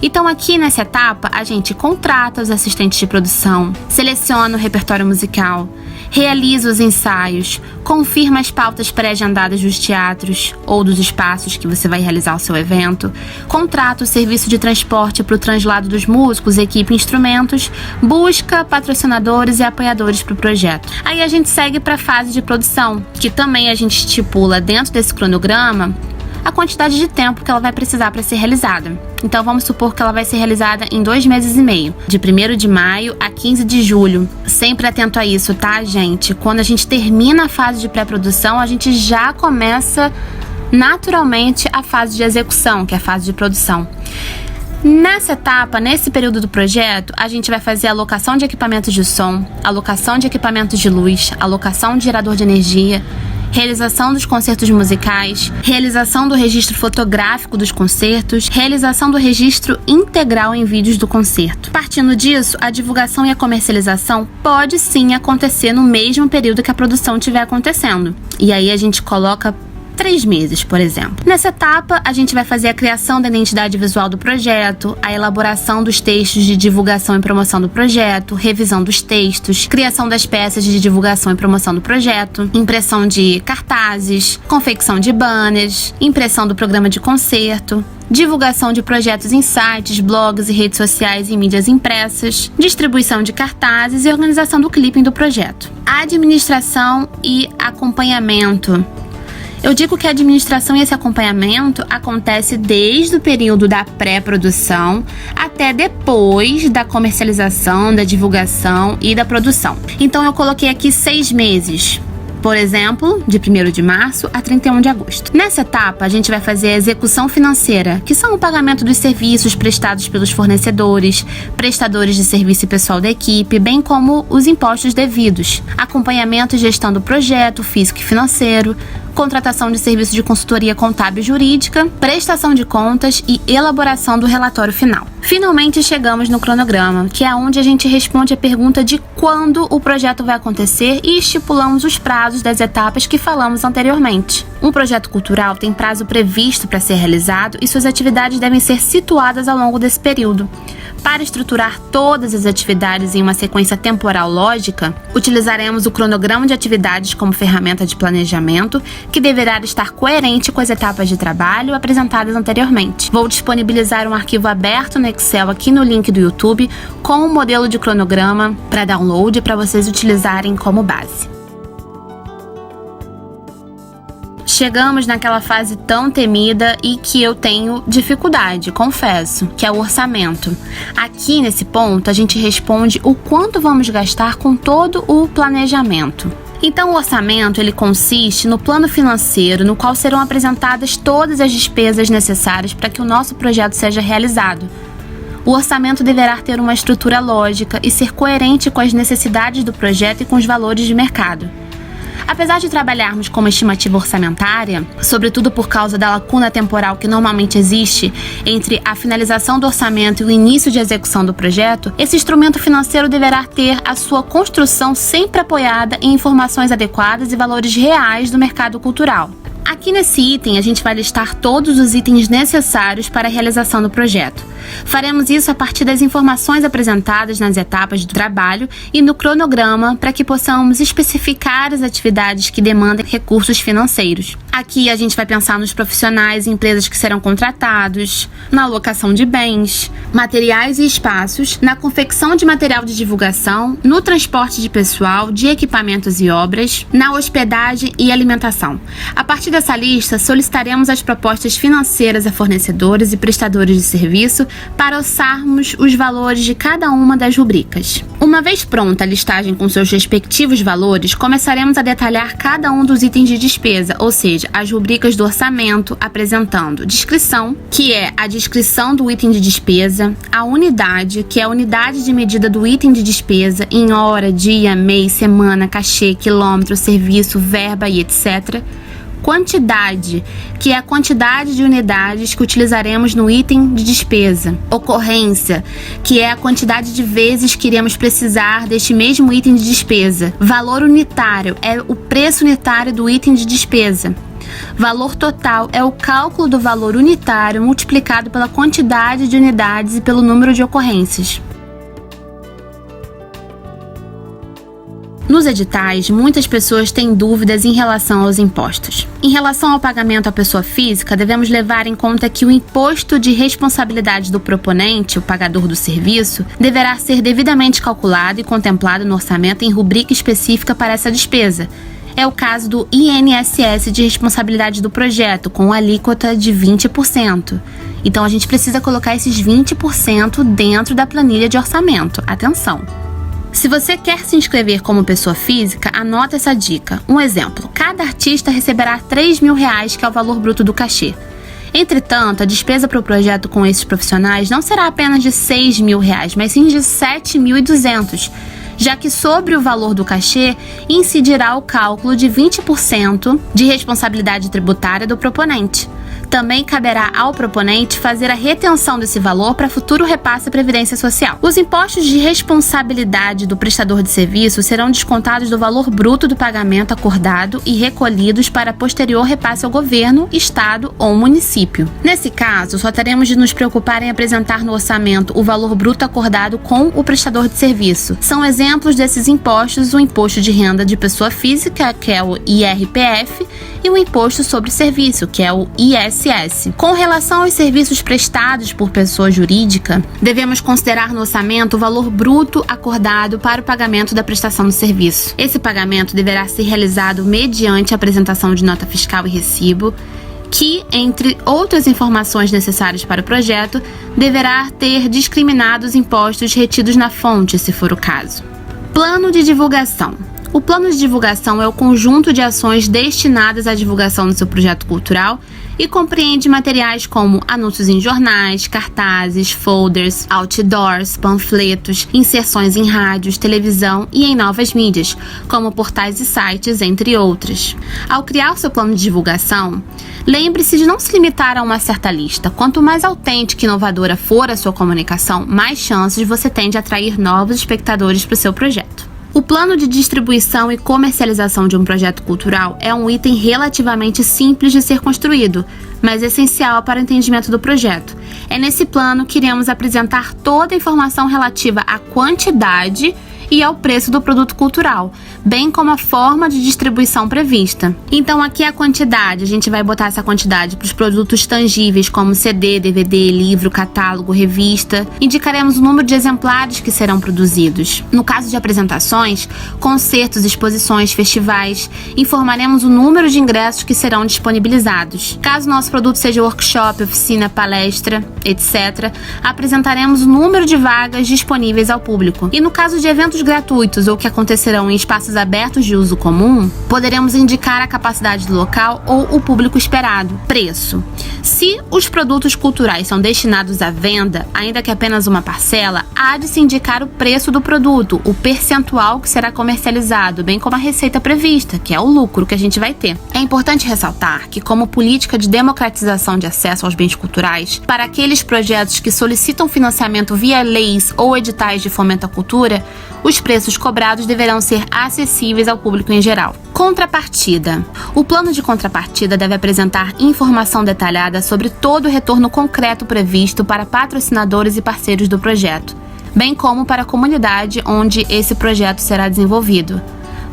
Então aqui nessa etapa, a gente contrata os assistentes de produção, seleciona o repertório musical, realiza os ensaios, confirma as pautas pré-agendadas dos teatros ou dos espaços que você vai realizar o seu evento, contrata o serviço de transporte para o translado dos músicos, equipe e instrumentos, busca patrocinadores e apoiadores para o projeto. Aí a gente segue para a fase de produção, que também a gente estipula dentro desse cronograma a quantidade de tempo que ela vai precisar para ser realizada. Então vamos supor que ela vai ser realizada em 2 meses e meio, de 1º de maio a 15 de julho. Sempre atento a isso, tá, gente? Quando a gente termina a fase de pré-produção, a gente já começa naturalmente a fase de execução, que é a fase de produção. Nessa etapa, nesse período do projeto, a gente vai fazer a alocação de equipamentos de som, alocação de equipamentos de luz, alocação de gerador de energia, realização dos concertos musicais, realização do registro fotográfico dos concertos, realização do registro integral em vídeos do concerto. Partindo disso, a divulgação e a comercialização pode sim acontecer no mesmo período que a produção estiver acontecendo. E aí a gente coloca 3 meses, por exemplo. Nessa etapa, a gente vai fazer a criação da identidade visual do projeto, a elaboração dos textos de divulgação e promoção do projeto, revisão dos textos, criação das peças de divulgação e promoção do projeto, impressão de cartazes, confecção de banners, impressão do programa de concerto, divulgação de projetos em sites, blogs e redes sociais e mídias impressas, distribuição de cartazes e organização do clipping do projeto. Administração e acompanhamento. Eu digo que a administração e esse acompanhamento acontece desde o período da pré-produção até depois da comercialização, da divulgação e da produção. Então eu coloquei aqui 6 meses. Por exemplo, de 1º de março a 31 de agosto. Nessa etapa, a gente vai fazer a execução financeira, que são o pagamento dos serviços prestados pelos fornecedores, prestadores de serviço e pessoal da equipe, bem como os impostos devidos, acompanhamento e gestão do projeto, físico e financeiro, contratação de serviço de consultoria contábil e jurídica, prestação de contas e elaboração do relatório final. Finalmente chegamos no cronograma, que é onde a gente responde a pergunta de quando o projeto vai acontecer e estipulamos os prazos das etapas que falamos anteriormente. Um projeto cultural tem prazo previsto para ser realizado e suas atividades devem ser situadas ao longo desse período. Para estruturar todas as atividades em uma sequência temporal lógica, utilizaremos o cronograma de atividades como ferramenta de planejamento, que deverá estar coerente com as etapas de trabalho apresentadas anteriormente. Vou disponibilizar um arquivo aberto no Excel aqui no link do YouTube com um modelo de cronograma para download para vocês utilizarem como base. Chegamos naquela fase tão temida e que eu tenho dificuldade, confesso, que é o orçamento. Aqui nesse ponto a gente responde o quanto vamos gastar com todo o planejamento. Então o orçamento ele consiste no plano financeiro, no qual serão apresentadas todas as despesas necessárias para que o nosso projeto seja realizado. O orçamento deverá ter uma estrutura lógica e ser coerente com as necessidades do projeto e com os valores de mercado. Apesar de trabalharmos com uma estimativa orçamentária, sobretudo por causa da lacuna temporal que normalmente existe entre a finalização do orçamento e o início de execução do projeto, esse instrumento financeiro deverá ter a sua construção sempre apoiada em informações adequadas e valores reais do mercado cultural. Aqui nesse item, a gente vai listar todos os itens necessários para a realização do projeto. Faremos isso a partir das informações apresentadas nas etapas do trabalho e no cronograma para que possamos especificar as atividades que demandam recursos financeiros. Aqui a gente vai pensar nos profissionais e empresas que serão contratados, na alocação de bens, materiais e espaços, na confecção de material de divulgação, no transporte de pessoal, de equipamentos e obras, na hospedagem e alimentação. A partir dessa lista, solicitaremos as propostas financeiras a fornecedores e prestadores de serviço para orçarmos os valores de cada uma das rubricas. Uma vez pronta a listagem com seus respectivos valores, começaremos a detalhar cada um dos itens de despesa, ou seja, as rubricas do orçamento, apresentando descrição, que é a descrição do item de despesa, a unidade, que é a unidade de medida do item de despesa, em hora, dia, mês, semana, cachê, quilômetro, serviço, verba e etc. Quantidade, que é a quantidade de unidades que utilizaremos no item de despesa. Ocorrência, que é a quantidade de vezes que iremos precisar deste mesmo item de despesa. Valor unitário é o preço unitário do item de despesa. Valor total é o cálculo do valor unitário multiplicado pela quantidade de unidades e pelo número de ocorrências. Nos editais, muitas pessoas têm dúvidas em relação aos impostos. Em relação ao pagamento à pessoa física, devemos levar em conta que o imposto de responsabilidade do proponente, o pagador do serviço, deverá ser devidamente calculado e contemplado no orçamento em rubrica específica para essa despesa. É o caso do INSS de responsabilidade do projeto, com alíquota de 20%. Então a gente precisa colocar esses 20% dentro da planilha de orçamento. Atenção! Se você quer se inscrever como pessoa física, anota essa dica. Um exemplo, cada artista receberá R$3.000, que é o valor bruto do cachê. Entretanto, a despesa para o projeto com esses profissionais não será apenas de R$6.000, mas sim de R$7.200, já que sobre o valor do cachê incidirá o cálculo de 20% de responsabilidade tributária do proponente. Também caberá ao proponente fazer a retenção desse valor para futuro repasse à Previdência Social. Os impostos de responsabilidade do prestador de serviço serão descontados do valor bruto do pagamento acordado e recolhidos para posterior repasse ao governo, estado ou município. Nesse caso, só teremos de nos preocupar em apresentar no orçamento o valor bruto acordado com o prestador de serviço. São exemplos desses impostos o imposto de renda de pessoa física, que é o IRPF, e o imposto sobre serviço, que é o ISS. Com relação aos serviços prestados por pessoa jurídica, devemos considerar no orçamento o valor bruto acordado para o pagamento da prestação do serviço. Esse pagamento deverá ser realizado mediante a apresentação de nota fiscal e recibo, que, entre outras informações necessárias para o projeto, deverá ter discriminados impostos retidos na fonte, se for o caso. Plano de divulgação. O plano de divulgação é o conjunto de ações destinadas à divulgação do seu projeto cultural e compreende materiais como anúncios em jornais, cartazes, folders, outdoors, panfletos, inserções em rádios, televisão e em novas mídias, como portais e sites, entre outras. Ao criar o seu plano de divulgação, lembre-se de não se limitar a uma certa lista. Quanto mais autêntica e inovadora for a sua comunicação, mais chances você tem de atrair novos espectadores para o seu projeto. O plano de distribuição e comercialização de um projeto cultural é um item relativamente simples de ser construído, mas essencial para o entendimento do projeto. É nesse plano que iremos apresentar toda a informação relativa à quantidade e ao preço do produto cultural, bem como a forma de distribuição prevista. Então aqui a quantidade, a gente vai botar essa quantidade para os produtos tangíveis como CD, DVD, livro, catálogo, revista. Indicaremos o número de exemplares que serão produzidos. No caso de apresentações, concertos, exposições, festivais, informaremos o número de ingressos que serão disponibilizados. Caso nosso produto seja workshop, oficina, palestra, etc., apresentaremos o número de vagas disponíveis ao público. E no caso de eventos eventos gratuitos ou que acontecerão em espaços abertos de uso comum, poderemos indicar a capacidade do local ou o público esperado. Preço. Se os produtos culturais são destinados à venda, ainda que apenas uma parcela, há de se indicar o preço do produto, o percentual que será comercializado, bem como a receita prevista, que é o lucro que a gente vai ter. É importante ressaltar que, como política de democratização de acesso aos bens culturais, para aqueles projetos que solicitam financiamento via leis ou editais de fomento à cultura, os preços cobrados deverão ser acessíveis ao público em geral. Contrapartida. O plano de contrapartida deve apresentar informação detalhada sobre todo o retorno concreto previsto para patrocinadores e parceiros do projeto, bem como para a comunidade onde esse projeto será desenvolvido.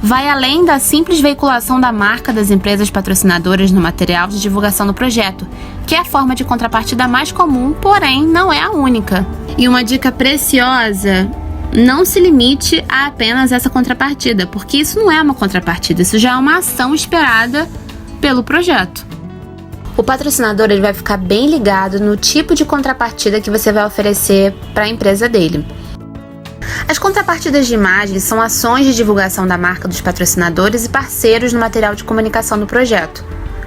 Vai além da simples veiculação da marca das empresas patrocinadoras no material de divulgação do projeto, que é a forma de contrapartida mais comum, porém não é a única. E uma dica preciosa: não se limite a apenas essa contrapartida, porque isso não é uma contrapartida, isso já é uma ação esperada pelo projeto. O patrocinador ele vai ficar bem ligado no tipo de contrapartida que você vai oferecer para a empresa dele. As contrapartidas de imagem são ações de divulgação da marca dos patrocinadores e parceiros no material de comunicação do projeto.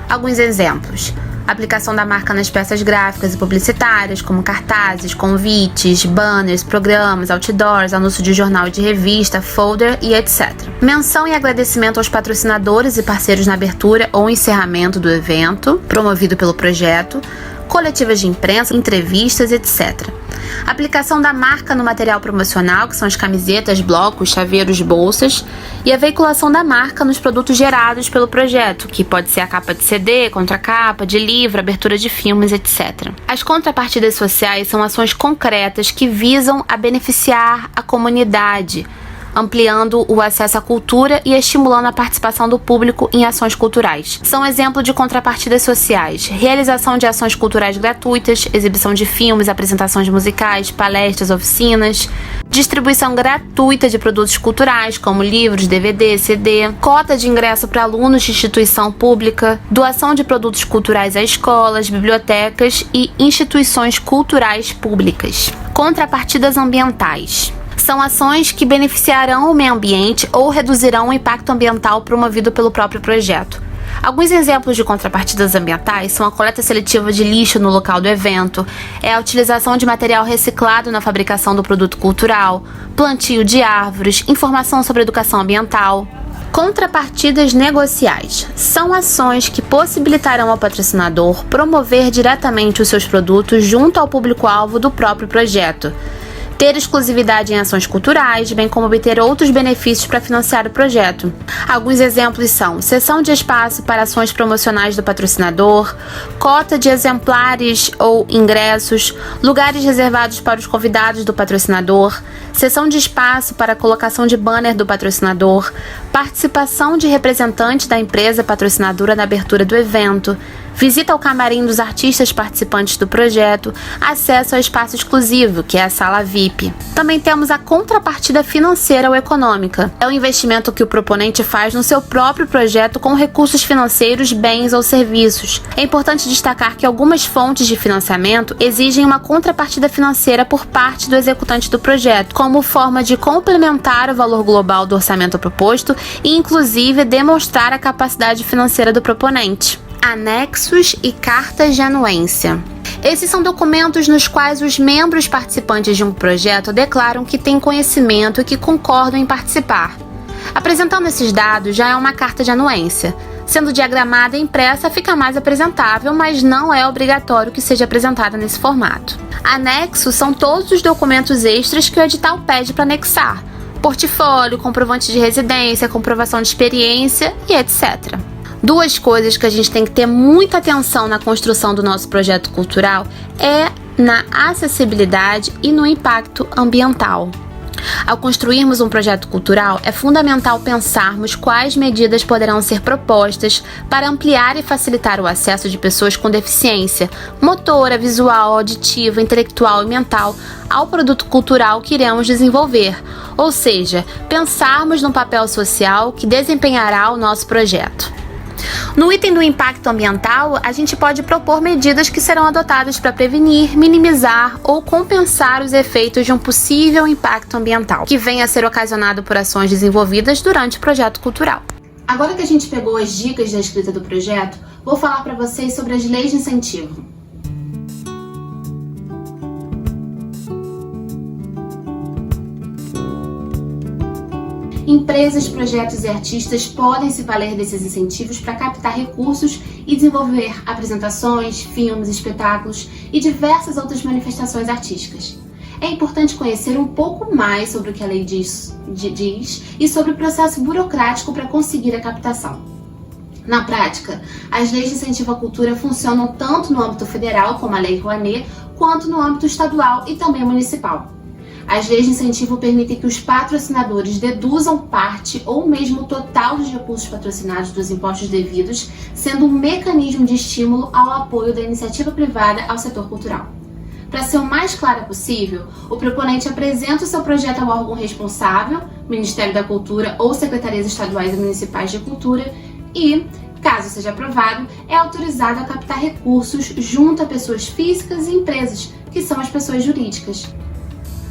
Alguns exemplos: aplicação da marca nas peças gráficas e publicitárias, como cartazes, convites, banners, programas, outdoors, anúncio de jornal e de revista, folder e etc. Menção e agradecimento aos patrocinadores e parceiros na abertura ou encerramento do evento, promovido pelo projeto, coletivas de imprensa, entrevistas, etc. Aplicação da marca no material promocional, que são as camisetas, blocos, chaveiros, bolsas, e a veiculação da marca nos produtos gerados pelo projeto, que pode ser a capa de CD, contracapa, de livro, abertura de filmes, etc. As contrapartidas sociais são ações concretas que visam a beneficiar a comunidade, ampliando o acesso à cultura e estimulando a participação do público em ações culturais. São exemplo de contrapartidas sociais: realização de ações culturais gratuitas, exibição de filmes, apresentações musicais, palestras, oficinas, distribuição gratuita de produtos culturais, como livros, DVD, CD, cota de ingresso para alunos de instituição pública, doação de produtos culturais a escolas, bibliotecas e instituições culturais públicas. Contrapartidas ambientais são ações que beneficiarão o meio ambiente ou reduzirão o impacto ambiental promovido pelo próprio projeto. Alguns exemplos de contrapartidas ambientais são a coleta seletiva de lixo no local do evento, a utilização de material reciclado na fabricação do produto cultural, plantio de árvores, informação sobre educação ambiental. Contrapartidas negociais são ações que possibilitarão ao patrocinador promover diretamente os seus produtos junto ao público-alvo do próprio projeto, ter exclusividade em ações culturais, bem como obter outros benefícios para financiar o projeto. Alguns exemplos são cessão de espaço para ações promocionais do patrocinador, cota de exemplares ou ingressos, lugares reservados para os convidados do patrocinador, cessão de espaço para a colocação de banner do patrocinador, participação de representante da empresa patrocinadora na abertura do evento, visita ao camarim dos artistas participantes do projeto, acesso ao espaço exclusivo, que é a sala VIP. Também temos a contrapartida financeira ou econômica. É o investimento que o proponente faz no seu próprio projeto com recursos financeiros, bens ou serviços. É importante destacar que algumas fontes de financiamento exigem uma contrapartida financeira por parte do executante do projeto, como forma de complementar o valor global do orçamento proposto e, inclusive, demonstrar a capacidade financeira do proponente. Anexos e cartas de anuência. Esses são documentos nos quais os membros participantes de um projeto declaram que têm conhecimento e que concordam em participar. Apresentando esses dados já é uma carta de anuência. Sendo diagramada e impressa, fica mais apresentável, mas não é obrigatório que seja apresentada nesse formato. Anexos são todos os documentos extras que o edital pede para anexar: portfólio, comprovante de residência, comprovação de experiência e etc. Duas coisas que a gente tem que ter muita atenção na construção do nosso projeto cultural é na acessibilidade e no impacto ambiental. Ao construirmos um projeto cultural, é fundamental pensarmos quais medidas poderão ser propostas para ampliar e facilitar o acesso de pessoas com deficiência motora, visual, auditiva, intelectual e mental ao produto cultural que iremos desenvolver, ou seja, pensarmos no papel social que desempenhará o nosso projeto. No item do impacto ambiental, a gente pode propor medidas que serão adotadas para prevenir, minimizar ou compensar os efeitos de um possível impacto ambiental, que venha a ser ocasionado por ações desenvolvidas durante o projeto cultural. Agora que a gente pegou as dicas da escrita do projeto, vou falar para vocês sobre as leis de incentivo. Empresas, projetos e artistas podem se valer desses incentivos para captar recursos e desenvolver apresentações, filmes, espetáculos e diversas outras manifestações artísticas. É importante conhecer um pouco mais sobre o que a lei diz e sobre o processo burocrático para conseguir a captação. Na prática, as leis de incentivo à cultura funcionam tanto no âmbito federal, como a Lei Rouanet, quanto no âmbito estadual e também municipal. As leis de incentivo permitem que os patrocinadores deduzam parte ou mesmo o total dos recursos patrocinados dos impostos devidos, sendo um mecanismo de estímulo ao apoio da iniciativa privada ao setor cultural. Para ser o mais clara possível, o proponente apresenta o seu projeto ao órgão responsável, Ministério da Cultura ou Secretarias Estaduais e Municipais de Cultura e, caso seja aprovado, é autorizado a captar recursos junto a pessoas físicas e empresas, que são as pessoas jurídicas.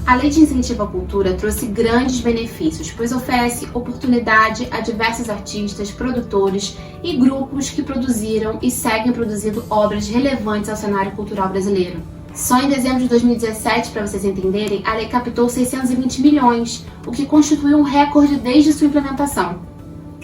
A Lei de Incentivo à Cultura trouxe grandes benefícios, pois oferece oportunidade a diversos artistas, produtores e grupos que produziram e seguem produzindo obras relevantes ao cenário cultural brasileiro. Só em dezembro de 2017, para vocês entenderem, a lei captou 620 milhões, o que constitui um recorde desde sua implementação.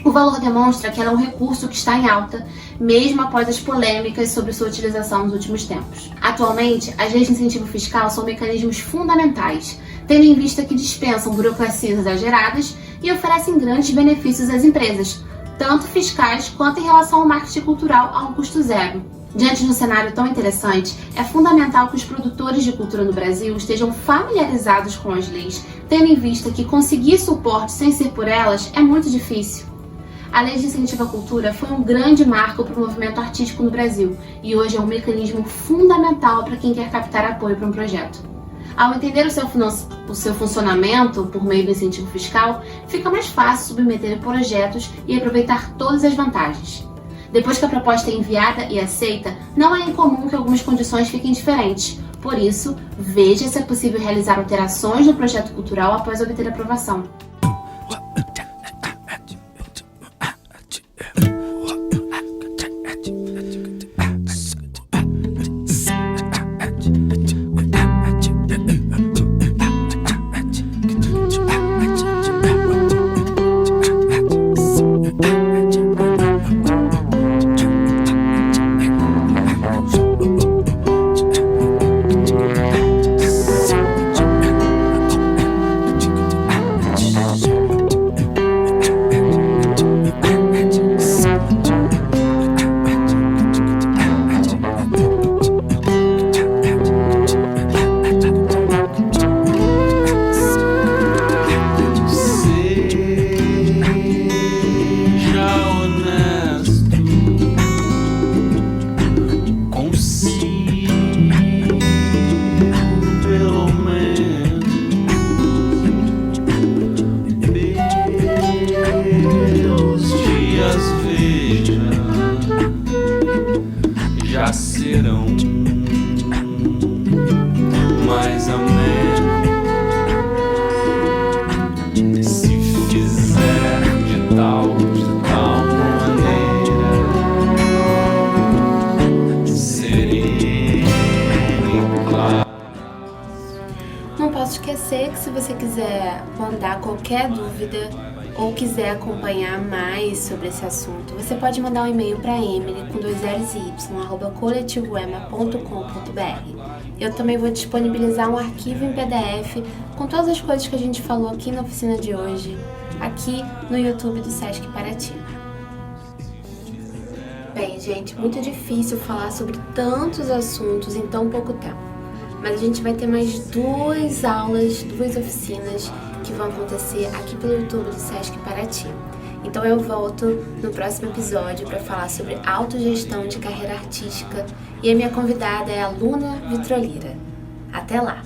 O valor demonstra que ela é um recurso que está em alta, mesmo após as polêmicas sobre sua utilização nos últimos tempos. Atualmente, as leis de incentivo fiscal são mecanismos fundamentais, tendo em vista que dispensam burocracias exageradas e oferecem grandes benefícios às empresas, tanto fiscais quanto em relação ao marketing cultural a um custo zero. Diante de um cenário tão interessante, é fundamental que os produtores de cultura no Brasil estejam familiarizados com as leis, tendo em vista que conseguir suporte sem ser por elas é muito difícil. A Lei de Incentivo à Cultura foi um grande marco para o movimento artístico no Brasil e hoje é um mecanismo fundamental para quem quer captar apoio para um projeto. Ao entender o seu funcionamento por meio do incentivo fiscal, fica mais fácil submeter projetos e aproveitar todas as vantagens. Depois que a proposta é enviada e aceita, não é incomum que algumas condições fiquem diferentes. Por isso, veja se é possível realizar alterações no projeto cultural após obter aprovação. Já serão mais ou menos se fizer de tal maneira sereno e claro. Não posso esquecer que se você quiser mandar qualquer dúvida ou quiser acompanhar mais sobre esse assunto, você pode mandar um e-mail para Emily com 2 L's e Y, @coletivoema.com.br. Eu também vou disponibilizar um arquivo em PDF com todas as coisas que a gente falou aqui na oficina de hoje, aqui no YouTube do Sesc Paraty. Bem, gente, muito difícil falar sobre tantos assuntos em tão pouco tempo, mas a gente vai ter mais 2 aulas, 2 oficinas que vão acontecer aqui pelo YouTube do Sesc Paraty. Então eu volto no próximo episódio para falar sobre autogestão de carreira artística e a minha convidada é a Luna Vitrolira. Até lá!